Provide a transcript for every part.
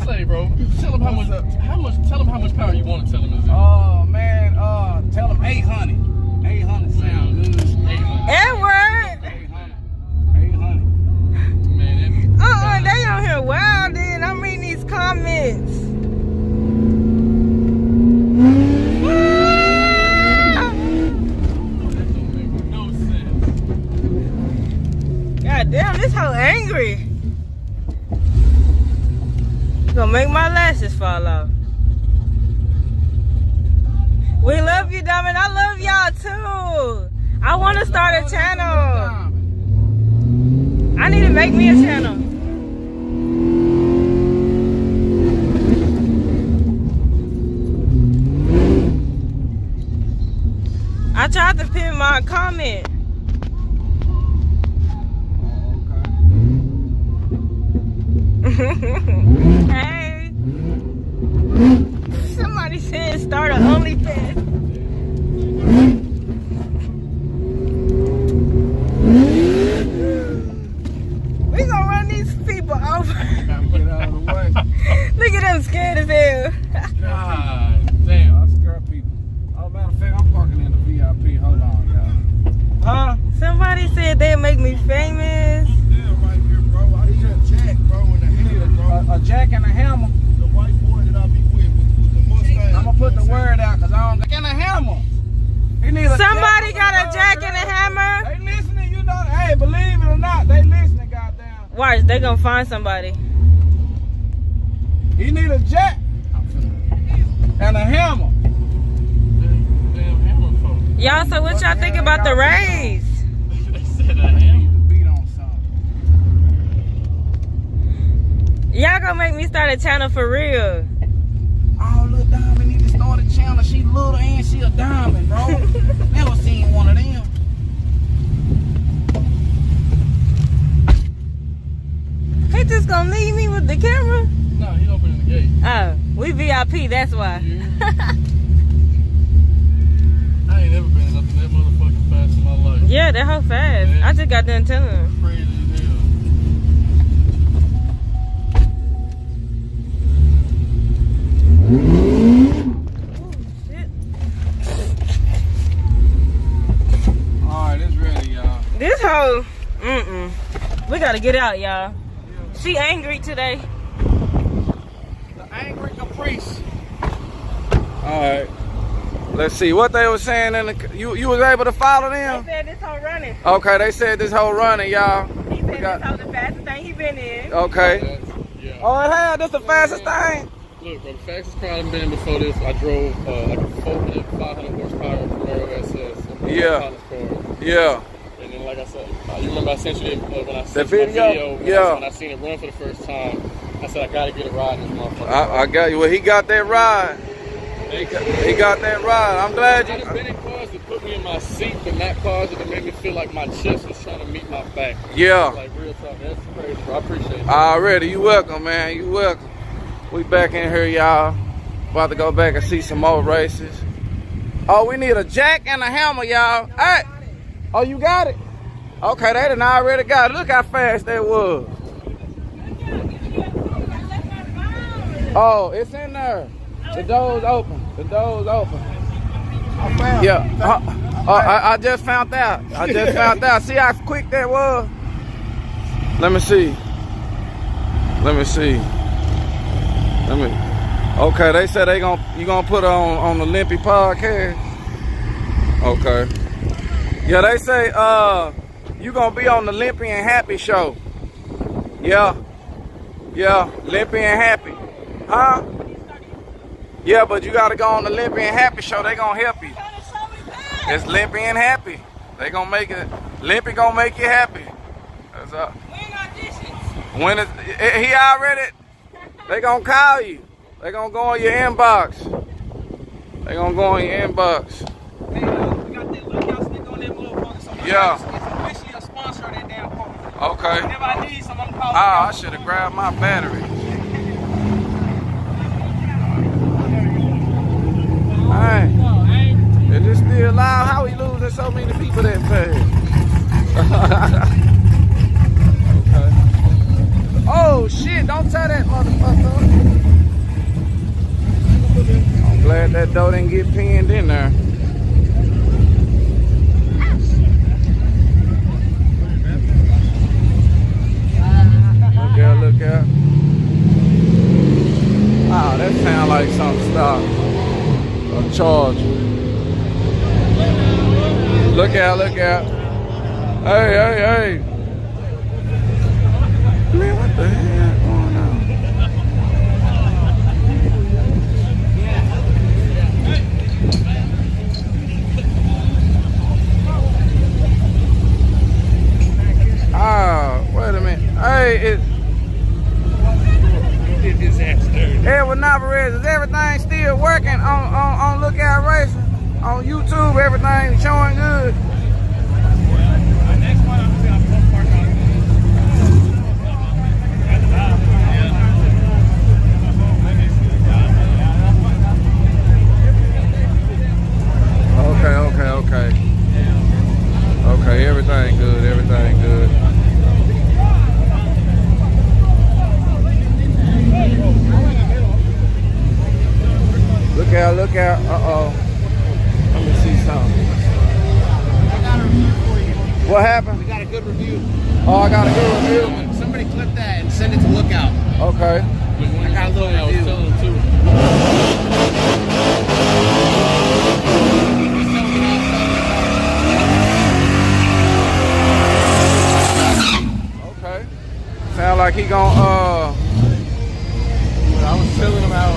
Say, bro, tell him how much power you want to tell him is in. Oh man, tell him 800. 800 sound good. 800. Edward. 800. Man, They on here wild then. I'm reading these comments. God damn, this hoe angry. Gonna make my lashes fall off. We love you, Diamond. I love y'all too. I want to start a channel. I need to make me a channel. I tried to pin my comment. Hey. Somebody said start an OnlyFans. We gonna run these people over. Get out of the way. Look at them scared as hell. God damn. I scare people. Oh, matter of fact, I'm parking in the VIP. Hold on, y'all. Huh? Somebody said they'd make me famous. Yeah, right here, bro. I need a jack, bro, in the head, bro. A jack and a hammer. The white boy that I be with the Mustang. I'm gonna put the word out because I don't got a hammer. He need a Somebody jack got a jack and a hammer. They listening, you know. Hey, believe it or not, they listening, goddamn. Watch, they gonna find somebody. He need a jack and a hammer. Damn hammer folk. Y'all, so what y'all think about the race? They said a hammer. Beat on something. Y'all gonna make me start a channel for real. Oh, little diamond need to start a channel. She little and she a diamond, bro. Never seen one of them. He just gonna leave me with the camera? No, he opening the gate. Oh, we VIP, that's why. Yeah. I ain't never been nothing that motherfucking fast in my life. Yeah, that hoe fast. Yeah. I just got done telling him. Crazy as hell. Shit. Alright, it's ready, y'all. This hoe, we gotta get out, y'all. She angry today. The angry caprice. Alright. Let's see what they were saying in the you was able to follow They them? said this hoe running. Okay, they said this whole running, y'all. He said this hoe the fastest thing he been in. Okay. Yeah. Oh, it had this the fastest thing. Look, bro, the fastest car I've been before this, I drove like a 500 horsepower Camaro SS. Yeah. Yeah. And then, like I said, you remember I sent you when I sent The you video? my video. Yeah. When I seen it run for the first time, I said I gotta get a ride in this motherfucker. I got you. Well, he got that ride. He got that ride. I'm glad I've been in cars that put me in my seat, but not cars that made me feel like my chest was trying to meet my back. Yeah. Like real talk, that's crazy, bro. I appreciate it. Already, you welcome, man. You welcome. We back in here, y'all. About to go back and see some more races. Oh, we need a jack and a hammer, y'all. Hey. Oh, you got it? Okay, they done already got it. Look how fast that was. Oh, it's in there. The door's open. The door's open. Yeah. I just found out. I just found out. See how quick that was? Let me see. Let me see. Okay, they said you gonna put her on the Limpy podcast. Okay. Yeah, they say you gonna be on the Limpy and Happy show. Yeah. Yeah, Limpy and Happy. Huh? Yeah, but you gotta go on the Limpy and Happy show. They gonna help you. It's Limpy and Happy. They gonna make it. Limpy gonna make you happy. That's up. When auditions? When he already. They gonna call you. They gonna go on your inbox. They gonna go on your inbox. Hey, we got that lookout stick on that motherfucker. So Yeah. It's officially a sponsor of that damn car. Okay. Whenever I need some, I'm calling. Ah, I should have grabbed my battery. Alright. Is it still loud? How we losing so many people that fast? Okay. Oh! Oh shit, don't tie that motherfucker. I'm glad that dough didn't get pinned in there. Look out, look out. Wow, that sound like something stop. A charge. Look out, look out. Hey, hey, hey. Man, what the hell going on? Ah, wait a minute. Hey, Edward Navarez, is everything still working on Lookout Racing? On YouTube, everything showing good? Next one, I'm going to park on. Okay. Okay, everything good, everything good. Look out, look out. Uh-oh. Let me see something. I got a review for you. What happened? We got a good review. Oh, I got a good review. Somebody clip that and send it to Lookout. Okay. I got a little I was review. telling him too. Okay. Sound like he gon' I was telling him how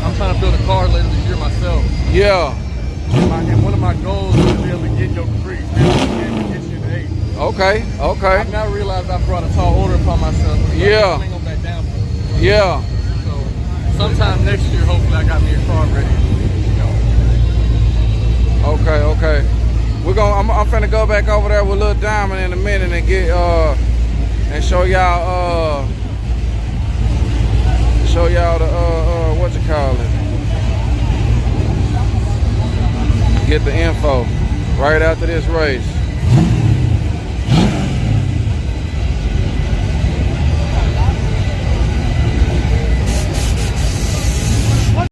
I'm trying to build a car later this year myself. yeah. And one of my goals is to be able to get your caprice. Be able to get you an 8. Okay, okay. I've now realized I brought a tall order upon myself. Yeah. I ain't gonna back down from it. Yeah. So sometime next year, hopefully, I got me a car ready. Okay, okay. I'm finna go back over there with Lil Diamond in a minute and get and show y'all the what you call it. Get the info right after this race.